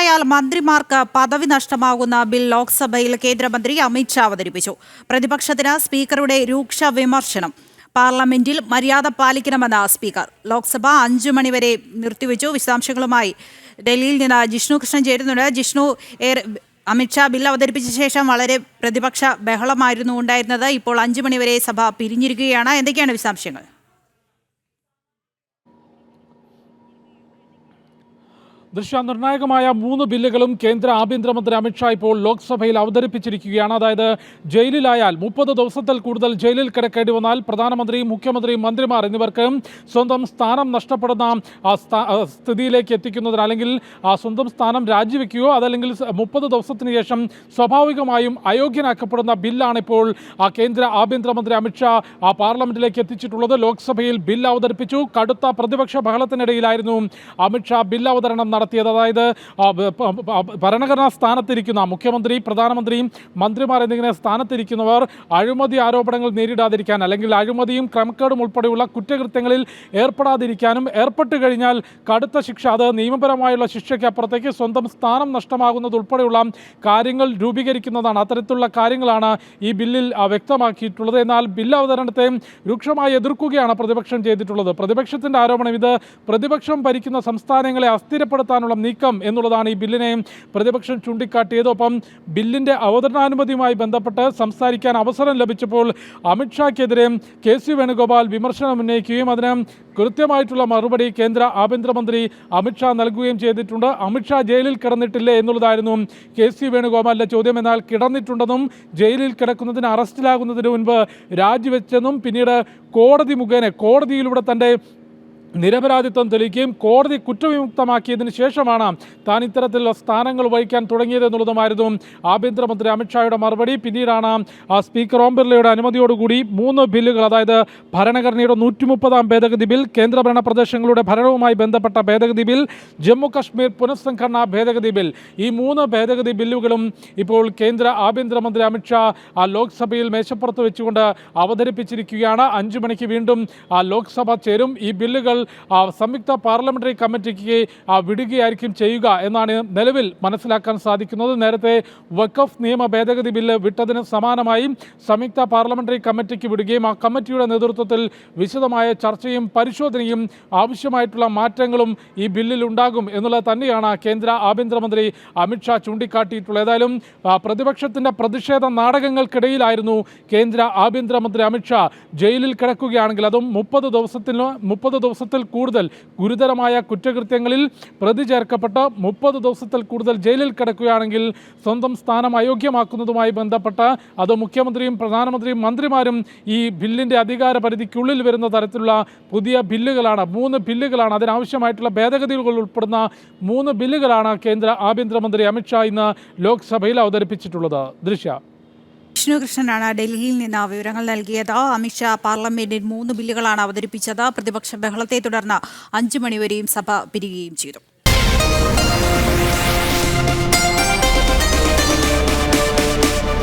ജയിലിലായാൽ മന്ത്രിമാർക്ക് പദവി നഷ്ടമാകുന്ന ബിൽ ലോക്സഭയിൽ കേന്ദ്രമന്ത്രി അമിത് ഷാ അവതരിപ്പിച്ചു. പ്രതിപക്ഷത്തിന് സ്പീക്കറുടെ രൂക്ഷ വിമർശനം. പാർലമെന്റിൽ മര്യാദ പാലിക്കണമെന്ന സ്പീക്കർ. ലോക്സഭ 5 മണിവരെ നിർത്തിവെച്ചു. വിശദാംശങ്ങളുമായി ഡൽഹിയിൽ നിന്ന് ജിഷ്ണു കൃഷ്ണൻ ചേരുന്നുണ്ട്. ജിഷ്ണു, അമിത്ഷാ ബിൽ അവതരിപ്പിച്ച ശേഷം വളരെ പ്രതിപക്ഷ ബഹളമായിരുന്നു ഉണ്ടായിരുന്നത്. ഇപ്പോൾ 5 മണിവരെ സഭ പിരിഞ്ഞിരിക്കുകയാണ്. എന്തൊക്കെയാണ് വിശദാംശങ്ങൾ? നിർണായകമായ 3 ബില്ലുകളും കേന്ദ്ര ആഭ്യന്തരമന്ത്രി അമിത്ഷാ ഇപ്പോൾ ലോക്സഭയിൽ അവതരിപ്പിച്ചിരിക്കുകയാണ്. അതായത് ജയിലിലായാൽ 30 ദിവസത്തിൽ കൂടുതൽ ജയിലിൽ കിടക്കേണ്ടി വന്നാൽ പ്രധാനമന്ത്രി, മുഖ്യമന്ത്രി, മന്ത്രിമാർ എന്നിവർക്ക് സ്വന്തം സ്ഥാനം നഷ്ടപ്പെടുന്ന സ്ഥിതിയിലേക്ക് എത്തിക്കുന്നതിന്, അല്ലെങ്കിൽ സ്വന്തം സ്ഥാനം രാജിവെക്കുകയോ അതല്ലെങ്കിൽ 30 ദിവസത്തിന് ശേഷം സ്വാഭാവികമായും അയോഗ്യനാക്കപ്പെടുന്ന ബില്ലാണ് ഇപ്പോൾ കേന്ദ്ര ആഭ്യന്തരമന്ത്രി അമിത്ഷാ പാർലമെന്റിലേക്ക് എത്തിച്ചിട്ടുള്ളത്. ലോക്സഭയിൽ ബിൽ അവതരിപ്പിച്ചു. കടുത്ത പ്രതിപക്ഷ ബഹളത്തിനിടയിലായിരുന്നു അമിത്ഷാ ബിൽ അവതരണം നടത്തിയത്. അതായത് ഭരണഘടനാ സ്ഥാനത്തിരിക്കുന്ന മുഖ്യമന്ത്രി, പ്രധാനമന്ത്രി, മന്ത്രിമാർ എന്നിങ്ങനെ സ്ഥാനത്തിരിക്കുന്നവർ അഴിമതി ആരോപണങ്ങൾ നേരിടാതിരിക്കാൻ, അല്ലെങ്കിൽ അഴിമതിയും ക്രമക്കേടും ഉൾപ്പെടെയുള്ള കുറ്റകൃത്യങ്ങളിൽ ഏർപ്പെടാതിരിക്കാനും, ഏർപ്പെട്ടു കഴിഞ്ഞാൽ കടുത്ത ശിക്ഷ, അത് നിയമപരമായുള്ള ശിക്ഷയ്ക്ക് അപ്പുറത്തേക്ക് സ്വന്തം സ്ഥാനം നഷ്ടമാകുന്നതുൾപ്പെടെയുള്ള കാര്യങ്ങൾ രൂപീകരിക്കുന്നതാണ്. അത്തരത്തിലുള്ള കാര്യങ്ങളാണ് ഈ ബില്ലിൽ വ്യക്തമാക്കിയിട്ടുള്ളത്. എന്നാൽ ബിൽ അവതരണത്തെ രൂക്ഷമായി എതിർക്കുകയാണ് പ്രതിപക്ഷം ചെയ്തിട്ടുള്ളത്. പ്രതിപക്ഷത്തിൻ്റെ ആരോപണം ഇത് പ്രതിപക്ഷം ഭരിക്കുന്ന സംസ്ഥാനങ്ങളെ അസ്ഥിരപ്പെടുത്താനുള്ള നീക്കം എന്നുള്ളതാണ് ഈ ബില്ലിനെ പ്രതിപക്ഷം ചൂണ്ടിക്കാട്ടിയത്. ഒപ്പം ബില്ലിന്റെ അവതരണാനുമതിയുമായി ബന്ധപ്പെട്ട് സംസാരിക്കാൻ അവസരം ലഭിച്ചപ്പോൾ അമിത്ഷായ്ക്കെതിരെ കെ.സി. വേണുഗോപാൽ വിമർശനം ഉന്നയിക്കുകയും അതിന് കൃത്യമായിട്ടുള്ള മറുപടി കേന്ദ്ര ആഭ്യന്തരമന്ത്രി അമിത്ഷാ നൽകുകയും ചെയ്തിട്ടുണ്ട്. അമിത്ഷാ ജയിലിൽ കിടന്നിട്ടില്ലേ എന്നുള്ളതായിരുന്നു കെ.സി. വേണുഗോപാലിന്റെ ചോദ്യം. എന്നാൽ കിടന്നിട്ടുണ്ടെന്നും ജയിലിൽ കിടക്കുന്നതിന്, അറസ്റ്റിലാകുന്നതിന് മുൻപ് രാജിവെച്ചെന്നും പിന്നീട് കോടതി മുഖേന, കോടതിയിലൂടെ തൻ്റെ നിരപരാധിത്വം തെളിയിക്കുകയും കോടതി കുറ്റവിമുക്തമാക്കിയതിന് ശേഷമാണ് താൻ ഇത്തരത്തിലുള്ള സ്ഥാനങ്ങൾ വഹിക്കാൻ തുടങ്ങിയതെന്നുള്ളതുമായിരുന്നു ആഭ്യന്തരമന്ത്രി അമിത്ഷായുടെ മറുപടി. പിന്നീടാണ് സ്പീക്കർ ഓം ബിർളയുടെ അനുമതിയോടുകൂടി 3 ബില്ലുകൾ, അതായത് ഭരണഘടനയുടെ 130-ാം ഭേദഗതി ബിൽ, കേന്ദ്രഭരണ പ്രദേശങ്ങളുടെ ഭരണവുമായി ബന്ധപ്പെട്ട ഭേദഗതി ബിൽ, ജമ്മു കശ്മീർ പുനഃസംഘടനാ ഭേദഗതി ബിൽ, ഈ 3 ഭേദഗതി ബില്ലുകളും ഇപ്പോൾ കേന്ദ്ര ആഭ്യന്തരമന്ത്രി അമിത്ഷാ ലോക്സഭയിൽ മേശപ്പുറത്ത് വെച്ചുകൊണ്ട് അവതരിപ്പിച്ചിരിക്കുകയാണ്. 5 മണിക്ക് വീണ്ടും ലോക്സഭ ചേരും. ഈ ബില്ലുകൾ സംയുക്ത പാർലമെന്ററി കമ്മിറ്റിക്ക് വിടുകയായിരിക്കും ചെയ്യുക എന്നാണ് നിലവിൽ മനസ്സിലാക്കാൻ സാധിക്കുന്നത്. നേരത്തെ വഖഫ് നിയമ ഭേദഗതി ബില്ല് വിട്ടതിന് സമാനമായി സംയുക്ത പാർലമെന്ററി കമ്മിറ്റിക്ക് വിടുകയും ആ കമ്മിറ്റിയുടെ നേതൃത്വത്തിൽ വിശദമായ ചർച്ചയും പരിശോധനയും ആവശ്യമായിട്ടുള്ള മാറ്റങ്ങളും ഈ ബില്ലിൽ ഉണ്ടാകും എന്നുള്ളത് തന്നെയാണ് കേന്ദ്ര ആഭ്യന്തരമന്ത്രി അമിത്ഷാ ചൂണ്ടിക്കാട്ടിയിട്ടുള്ളത്. ഏതായാലും പ്രതിപക്ഷത്തിൻ്റെ പ്രതിഷേധ നാടകങ്ങൾക്കിടയിലായിരുന്നു കേന്ദ്ര ആഭ്യന്തരമന്ത്രി അമിത്ഷാ ജയിലിൽ കിടക്കുകയാണെങ്കിൽ, അതും 30 ദിവസത്തിൽ കൂടുതൽ ഗുരുതരമായ കുറ്റകൃത്യങ്ങളിൽ പ്രതി ചേർക്കപ്പെട്ട് 30 ദിവസത്തിൽ കൂടുതൽ ജയിലിൽ കിടക്കുകയാണെങ്കിൽ സ്വന്തം സ്ഥാനം അയോഗ്യമാക്കുന്നതുമായി ബന്ധപ്പെട്ട് അത് മുഖ്യമന്ത്രിയും പ്രധാനമന്ത്രിയും മന്ത്രിമാരും ഈ ബില്ലിൻ്റെ അധികാര പരിധിക്കുള്ളിൽ വരുന്ന തരത്തിലുള്ള പുതിയ ബില്ലുകളാണ്, 3 ബില്ലുകളാണ്, അതിനാവശ്യമായിട്ടുള്ള ഭേദഗതികൾ ഉൾപ്പെടുന്ന 3 ബില്ലുകളാണ് കേന്ദ്ര ആഭ്യന്തരമന്ത്രി അമിത്ഷാ ഇന്ന് ലോക്സഭയിൽ അവതരിപ്പിച്ചിട്ടുള്ളത്. ദൃശ്യ ജിഷ്ണു കൃഷ്ണനാണ് ഡൽഹിയിൽ നിന്ന് വിവരങ്ങൾ നൽകിയത്. അമിത്ഷാ പാർലമെന്റിൽ 3 ബില്ലുകളാണ് അവതരിപ്പിച്ചത്. പ്രതിപക്ഷ ബഹളത്തെ തുടർന്ന് 5 മണിവരെയും സഭ പിരിയുകയും ചെയ്തു.